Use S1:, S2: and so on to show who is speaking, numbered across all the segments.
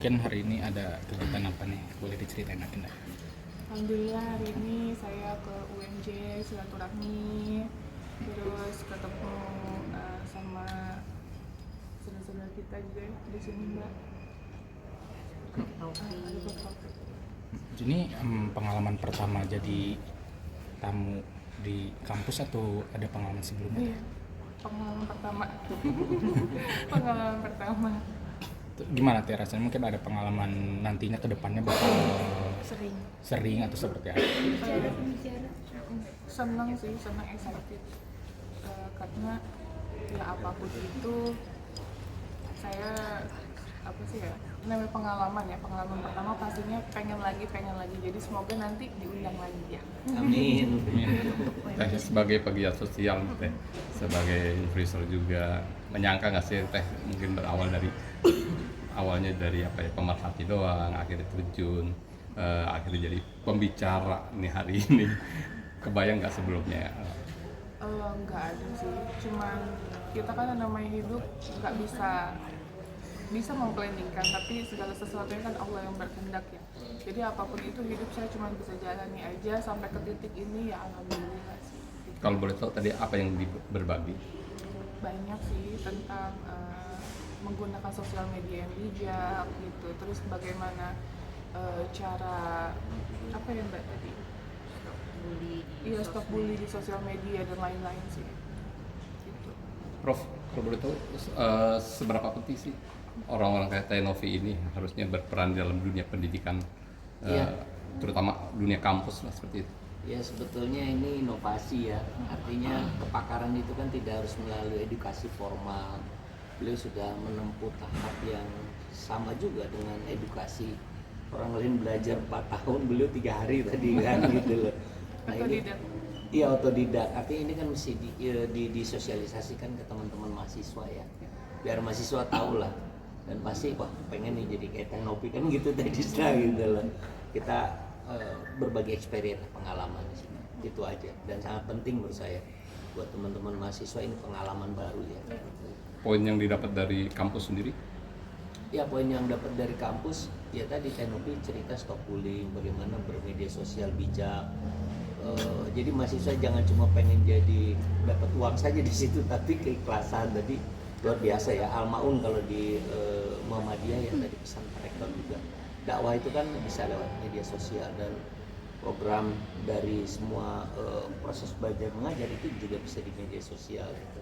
S1: Mungkin hari ini ada kegiatan apa nih? Boleh diceritain lagi nggak?
S2: Alhamdulillah hari ini saya ke UMJ silaturahmi, terus ketemu sama saudara-saudara kita juga di sini Mbak. Ada beberapa.
S1: Ini pengalaman pertama jadi tamu di kampus atau ada pengalaman sebelumnya?
S2: Iya, pengalaman pertama. Pengalaman pertama.
S1: Gimana Teh rasanya? Mungkin ada pengalaman nantinya ke depannya bakal sering atau seperti apa?
S2: Senang sih, senang excited. Karena ya apapun itu saya apa sih ya, namanya pengalaman pertama pastinya pengen lagi, jadi semoga nanti diundang lagi ya.
S3: Amin.
S4: Teh sebagai pegiat sosial Teh, sebagai influencer juga, menyangka nggak sih Teh mungkin awalnya dari apa ya, pemerhati doang, akhirnya terjun, akhirnya jadi pembicara nih hari ini. Kebayang nggak sebelumnya?
S2: Nggak ada sih, cuman kita kan namanya hidup nggak bisa memplanningkan, tapi segala sesuatunya kan Allah yang berkehendak ya. Jadi apapun itu hidup saya cuma bisa jalani aja sampai ke titik ini ya alhamdulillah sih. Gitu.
S4: Kalau boleh tahu tadi apa yang berbagi?
S2: Banyak sih tentang menggunakan sosial media yang bijak gitu, terus bagaimana cara apa ya Mbak tadi? Stop bully di sosial media dan lain-lain sih. Gitu.
S4: Prof, kalau boleh tahu seberapa penting sih orang-orang kayak Teh Novi ini harusnya berperan dalam dunia pendidikan, terutama dunia kampus lah seperti itu?
S3: Ya sebetulnya ini inovasi ya, artinya kepakaran itu kan tidak harus melalui edukasi formal. Beliau sudah menempuh tahap yang sama juga dengan edukasi. Orang lain belajar 4 tahun, beliau 3 hari tadi kan gitu loh. Nah ini, iya otodidak, artinya ini kan mesti disosialisasikan ke teman-teman mahasiswa ya, biar mahasiswa tahu lah, dan pasti wah pengen nih jadi kayak Teh Novi kan gitu tadi gitu loh. Kita berbagi experience, pengalaman di sini, itu aja, dan sangat penting menurut saya buat teman-teman mahasiswa ini pengalaman baru ya.
S4: Poin yang didapat dari kampus sendiri?
S3: Ya poin yang dapat dari kampus ya tadi Teh Novi cerita stop bullying, bagaimana bermedia sosial bijak. Jadi mahasiswa jangan cuma pengen jadi dapat uang saja di situ, tapi keikhlasan. Tadi luar biasa ya, Al-Maun kalau di Muhammadiyah ya tadi pesan Pak Rektor juga. Dakwah itu kan bisa lewat media sosial, dan program dari semua proses belajar mengajar itu juga bisa di media sosial gitu.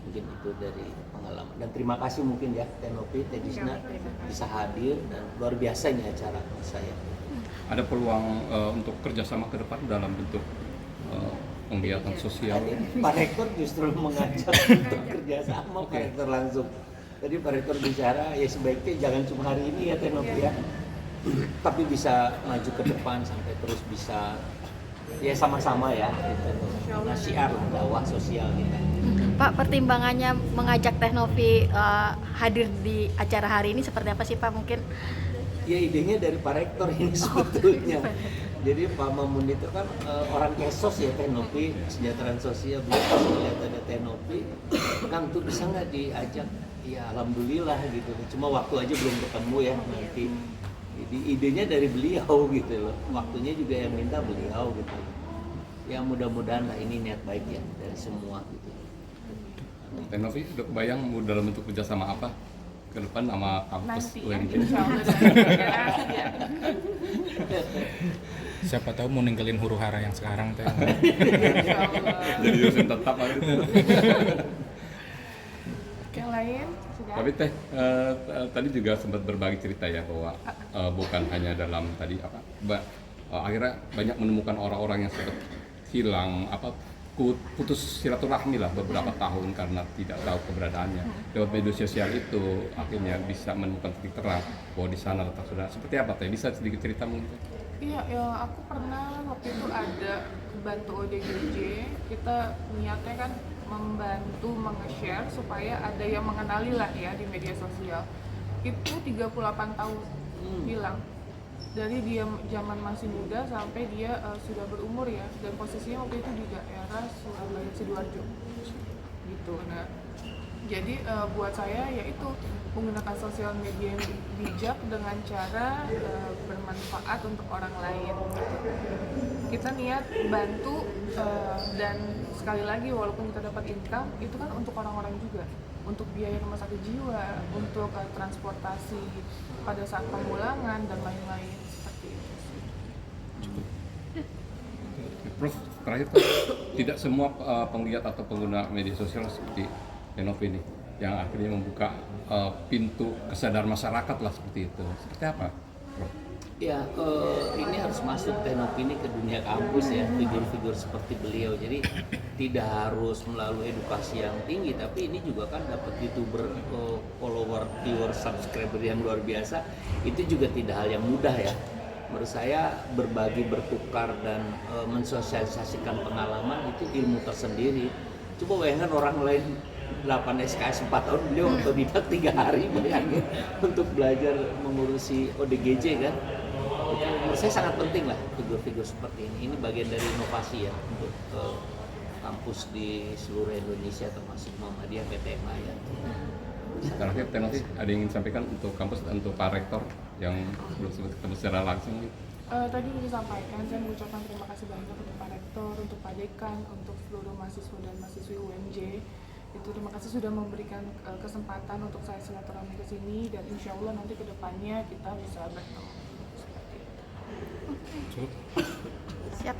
S3: Mungkin itu dari pengalaman, dan terima kasih mungkin ya Teh Novi, Teh Disna bisa hadir, dan luar biasanya acara menurut saya.
S4: Ada peluang untuk kerjasama ke depan dalam bentuk kegiatan sosial?
S3: Pak Rektor justru mengajak untuk kerjasama. Pak Rektor langsung. Tadi Pak Rektor bicara ya sebaiknya jangan cuma hari ini ya Teh Novi ya, tapi bisa maju ke depan sampai terus bisa ya sama-sama ya gitu. Nasiar dakwah sosial kita.
S5: Pak, pertimbangannya mengajak Teh Novi hadir di acara hari ini seperti apa sih Pak mungkin?
S3: Ya idenya dari Pak Rektor ini sebetulnya. Jadi Pak Mamun itu kan orang Kesos ya Teh Novi, kesejahteraan sosial, beliau pas melihat ada Teh Novi, Kang tuh bisa nggak diajak? Ya alhamdulillah gitu. Cuma waktu aja belum ketemu ya nanti. Jadi idenya dari beliau gitu loh. Waktunya juga yang minta beliau gitu. Ya mudah-mudahan lah ini niat baik ya dari semua gitu.
S4: Teh Novi udah kebayang mau dalam bentuk kerjasama apa ke depan sama kampus
S2: Nanti ya,
S4: UMJ?
S2: insya Allah ya.
S1: Siapa tahu mau ninggalin huru hara yang sekarang Teh.
S2: Insya Allah.
S4: Jadi dosen tetap aja.
S2: Yang lain sudah.
S4: Tapi Teh tadi juga sempat berbagi cerita ya bahwa bukan hanya dalam tadi apa, akhirnya banyak menemukan orang-orang yang sempat hilang putus silaturahmi lah beberapa tahun karena tidak tahu keberadaannya. Lewat media sosial itu akhirnya bisa menemukan titik terang bahwa di sana letak saudara. Seperti apa Teh? Bisa sedikit cerita mungkin?
S2: Iya, ya aku pernah waktu itu ada bantu ODGJ, kita niatnya kan membantu menge-share supaya ada yang mengenali lah ya di media sosial. Itu 38 tahun hilang. Dari dia zaman masih muda sampai dia sudah berumur ya, dan posisinya waktu itu di daerah Surabaya Sidoarjo gitu. Nah Jadi buat saya yaitu menggunakan sosial media yang bijak dengan cara bermanfaat untuk orang lain. Kita niat bantu dan sekali lagi walaupun kita dapat income itu kan untuk orang-orang juga, untuk biaya rumah sakit jiwa, untuk transportasi pada saat pemulangan dan lain-lain seperti itu.
S4: Prof, terakhir Prof, tidak semua penggiat atau pengguna media sosial seperti Tenov ini yang akhirnya membuka pintu kesadaran masyarakat lah seperti itu. Seperti apa, Prof?
S3: Ya, ini harus masuk Tenov ini ke dunia kampus ya, figur-figur seperti beliau. Jadi tidak harus melalui edukasi yang tinggi, tapi ini juga kan dapat YouTuber, follower, viewer, subscriber yang luar biasa. Itu juga tidak hal yang mudah ya. Menurut saya berbagi, bertukar, dan mensosialisasikan pengalaman itu ilmu tersendiri. Coba bayangkan orang lain 8 SKS 4 tahun, beliau otodidak 3 hari bayangin untuk belajar mengurusi ODGJ kan. Itu menurut saya sangat penting lah figur-figur seperti ini. Ini bagian dari inovasi ya untuk kampus di seluruh Indonesia termasuk Muhammadiyah PTMA ya.
S4: Terakhir Tenov, ada yang ingin sampaikan untuk kampus dan untuk Pak Rektor yang belum sempat ketemu secara langsung gitu?
S2: Tadi sudah disampaikan, saya mengucapkan terima kasih banyak untuk Pak Rektor, untuk Pak Dekan, untuk seluruh mahasiswa dan mahasiswi UMJ. Itu terima kasih sudah memberikan kesempatan untuk saya silaturahmi ke sini, dan insya Allah nanti ke depannya kita bisa bertemu. Seperti itu.
S1: Cukup.
S5: Siap.